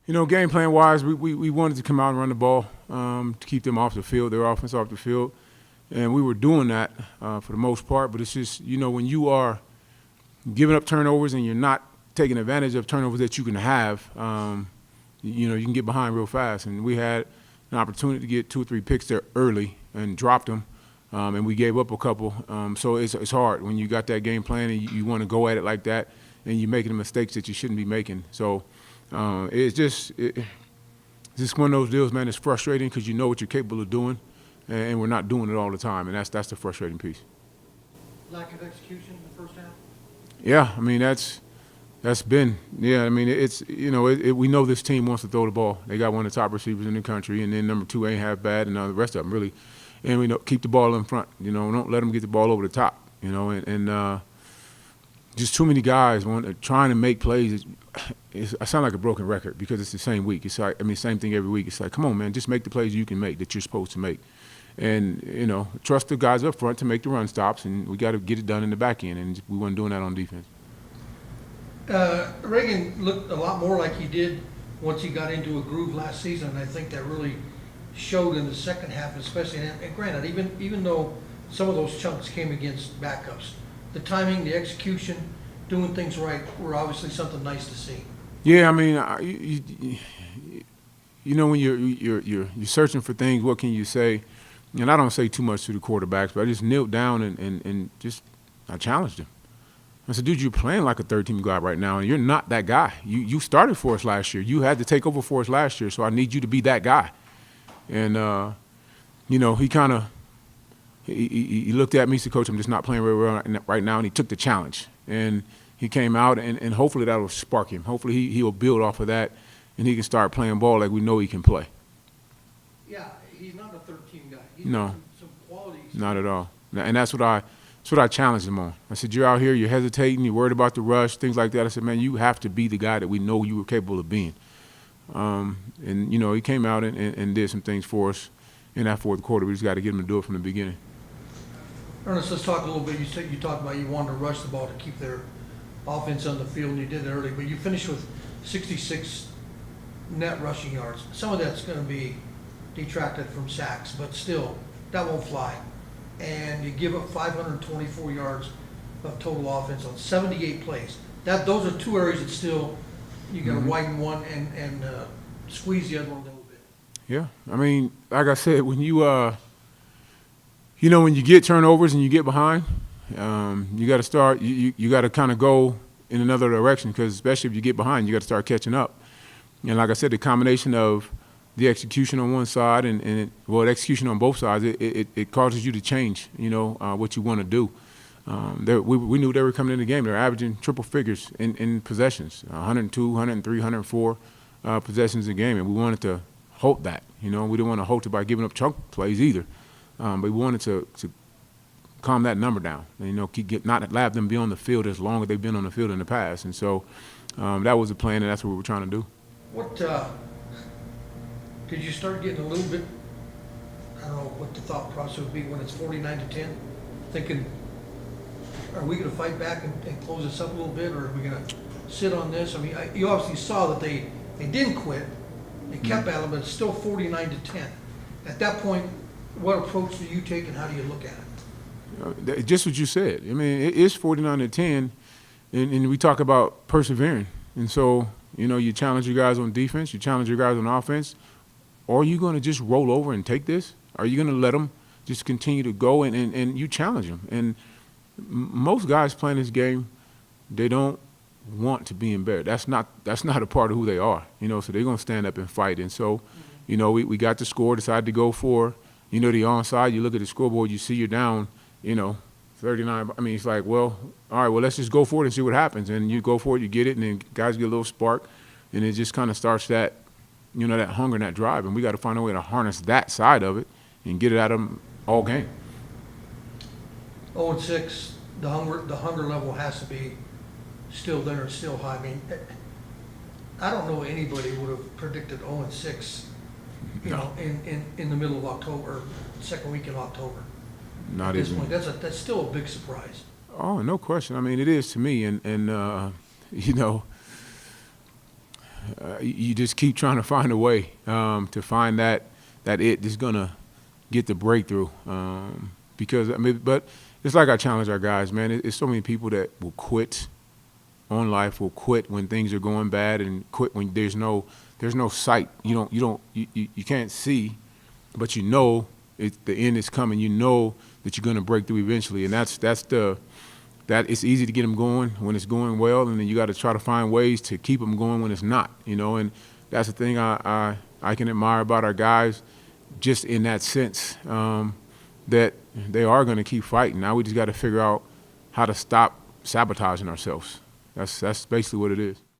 Game plan wise, we wanted to come out and run the ball to keep them off the field, their offense off the field, and we were doing that for the most part. But it's just when you are giving up turnovers and you're not taking advantage of turnovers that you can have, you can get behind real fast. And we had an opportunity to get 2 or 3 picks there early and dropped them, and we gave up a couple. So it's hard when you got that game plan and you want to go at it like that, and you're making the mistakes that you shouldn't be making. So it's just one of those deals, man. It's frustrating because you know what you're capable of doing, and we're not doing it all the time, and that's the frustrating piece. Lack of execution in the first half? Yeah, I mean that's been I mean it's we know this team wants to throw the ball. They got one of the top receivers in the country, and then number 2 ain't half bad, and the rest of them really. And we know keep the ball in front. Don't let them get the ball over the top. And just too many guys trying to make plays. I sound like a broken record because it's the same week. It's like same thing every week. It's like, come on, man, just make the plays you can make that you're supposed to make, and trust the guys up front to make the run stops, and we got to get it done in the back end, and we weren't doing that on defense. Reagan looked a lot more like he did once he got into a groove last season, and I think that really showed in the second half, especially. And granted, even though some of those chunks came against backups, the timing, the execution, doing things right were obviously something nice to see. Yeah, I mean, when you're searching for things, what can you say? And I don't say too much to the quarterbacks, but I just knelt down and I challenged him. I said, dude, you're playing like a third-team guy right now, and you're not that guy. You started for us last year. You had to take over for us last year, so I need you to be that guy. And, he kind of he looked at me and said, Coach, I'm just not playing very well right now, and he took the challenge. And he came out, and hopefully that will spark him. Hopefully he will build off of that, and he can start playing ball like we know he can play. Yeah, he's not a third-team guy. He's No. got some qualities. Not at all. And that's what I challenged him on. I said, you're out here, you're hesitating, you're worried about the rush, things like that. I said, man, you have to be the guy that we know you were capable of being. And he came out and did some things for us in that fourth quarter. We just got to get him to do it from the beginning. Ernest, let's talk a little bit. You talked about you wanted to rush the ball to keep their offense on the field, and you did it early, but you finished with 66 net rushing yards. Some of that's going to be detracted from sacks, but still, that won't fly. And you give up 524 yards of total offense on 78 plays. Those are 2 areas that still you got to widen one and squeeze the other one a little bit. Yeah, I mean, like I said, when when you get turnovers and you get behind, you got to start. You got to kind of go in another direction, because especially if you get behind, you got to start catching up. And like I said, the combination of the execution on one side and the execution on both sides, it causes you to change, what you want to do. We knew they were coming in the game. They were averaging triple figures in possessions, 102, 103, 104 possessions a game, and we wanted to halt that. We didn't want to halt it by giving up chunk plays either, but we wanted to calm that number down and, not have them be on the field as long as they've been on the field in the past. And so that was the plan, and that's what we were trying to do. What did you start getting a little bit, I don't know what the thought process would be when it's 49-10, thinking, are we going to fight back and close this up a little bit, or are we going to sit on this? I mean, you obviously saw that they didn't quit. They kept at it, but it's still 49-10. At that point, what approach do you take and how do you look at it? Just what you said. I mean, it is 49-10, and we talk about persevering. And so, you challenge your guys on defense, you challenge your guys on offense. Or are you going to just roll over and take this? Are you going to let them just continue to go and you challenge them? And most guys playing this game, they don't want to be embarrassed. That's not a part of who they are, so they're going to stand up and fight. And so, we got the score, decided to go for, the onside. You look at the scoreboard, you see you're down, 39. I mean, it's like, well, all right, well, let's just go for it and see what happens. And you go for it, you get it, and then guys get a little spark, and it just kind of starts that, that hunger and that drive. And we got to find a way to harness that side of it and get it out of them all game. 0-6, the hunger level has to be still there and still high. I mean, I don't know anybody would have predicted 0-6, in the middle of October, second week in October. Not at this even. point. That's still a big surprise. Oh, no question. I mean, it is to me, and you just keep trying to find a way to find that it is gonna get the breakthrough. Because I mean, but it's like I challenge our guys, man. It's so many people that will quit on life, will quit when things are going bad, and quit when there's no sight. You can't see, but you know the end is coming. You know that you're gonna break through eventually, and that it's easy to get them going when it's going well, and then you got to try to find ways to keep them going when it's not, and that's the thing I can admire about our guys, just in that sense, that they are going to keep fighting. Now we just got to figure out how to stop sabotaging ourselves. That's basically what it is.